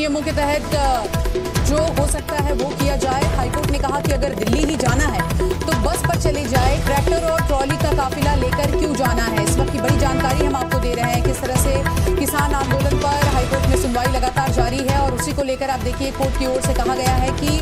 नियमों के तहत जो हो सकता है वो किया जाए। हाईकोर्ट ने कहा कि अगर दिल्ली ही जाना है तो बस पर चले जाए, ट्रैक्टर और ट्रॉली का काफिला लेकर क्यों जाना है। इस वक्त की बड़ी जानकारी हम आपको दे रहे हैं किस तरह से किसान आंदोलन पर हाईकोर्ट में सुनवाई लगातार जारी है और उसी को लेकर आप देखिए कोर्ट की ओर से कहा गया है कि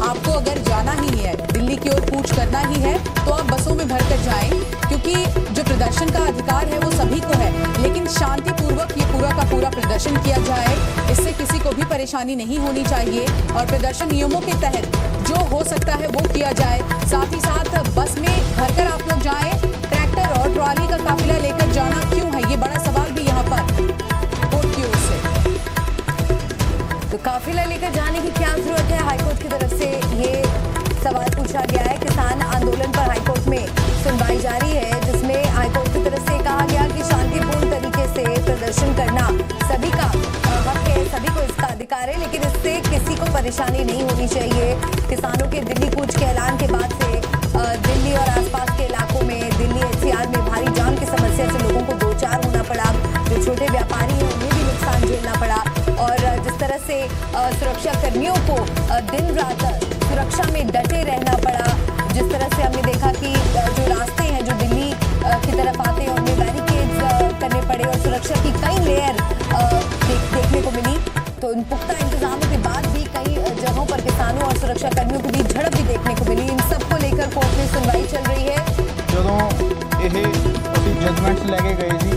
आपको अगर जाना ही है, दिल्ली की ओर कूच करना ही है तो आप बसों में भरकर जाएं, क्योंकि जो प्रदर्शन का अधिकार है वो सभी को है, लेकिन शांतिपूर्वक ये पूरा का पूरा प्रदर्शन किया जाए, इससे किसी को भी परेशानी नहीं होनी चाहिए और प्रदर्शन नियमों के तहत जो हो सकता है वो किया जाए। साथ ही साथ बस में भरकर आप लोग जाएं, ट्रैक्टर और ट्रॉली का काफिला लेकर जाना क्यों है, ये बड़ा सवाल भी यहाँ पर कोर्ट की ओर से। तो काफिला लेकर जाने की क्या जरूरत है, हाईकोर्ट की तरफ से ये सवाल पूछा गया है। किसान आंदोलन पर हाईकोर्ट में सुनवाई जारी है, जिसमें हाईकोर्ट की तरफ से कहा गया कि शांतिपूर्ण तरीके से प्रदर्शन करना सभी का हक है, सभी को इसका अधिकार है, लेकिन इससे किसी को परेशानी नहीं होनी चाहिए। किसानों के दिल्ली कूच के ऐलान के बाद से दिल्ली और आसपास के इलाकों में, दिल्ली एनसीआर में भारी जाम की समस्या से लोगों को दो चार होना पड़ा। जो छोटे व्यापारी हैं उन्हें भी नुकसान झेलना पड़ा और जिस तरह से सुरक्षा कर्मियों को दिन रात सुरक्षा में डटे रहना पड़ा, जिस तरह से हमने देखा कि जो रास्ते हैं जो दिल्ली की तरफ आते हैं उनमें बैरिकेड्स करने पड़े और सुरक्षा की कई लेयर देखने को मिली। तो इन पुख्ता इंतजामों के बाद भी कई जगहों पर किसानों और सुरक्षा कर्मियों के बीच झड़प भी देखने को मिली। इन सबको लेकर कोर्ट में सुनवाई चल रही है। ਜਦੋਂ ਇਹ ਅਸੀਂ ਜਜਮੈਂਟਸ ਲੈ ਕੇ ਗਏ ਸੀ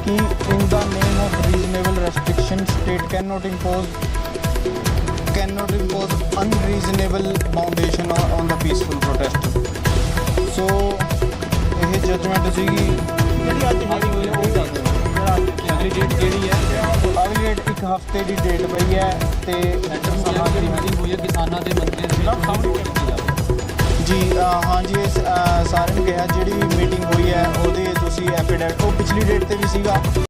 ਕਿ in the name of reasonable restriction state cannot impose unreasonable foundation on the peaceful protest। So ਇਹ ਜਜਮੈਂਟ ਸੀਗੀ ਜਿਹੜੀ ਅੱਜ ਹੋਈ ਹੈ ਉਹ ਦੱਸ ਦਿਓ ਅਗਲੀ ਡੇਟ ਕਿਹੜੀ ਹੈ। ਅਗਲੀ ਡੇਟ ਇੱਕ ਹਫ਼ਤੇ ਦੀ ਡੇਟ ਪਈ ਹੈ ਤੇ ਮੀਟਿੰਗ ਹੋਈ ਹੈ ਕਿਸਾਨਾਂ ਦੇ ਮੰਤਰੀ ਜੀ। हाँ जी, सारे ने कहा जी मीटिंग हुई है वो तुसी एफिडेविट वो पिछली डेट से भी सीगा।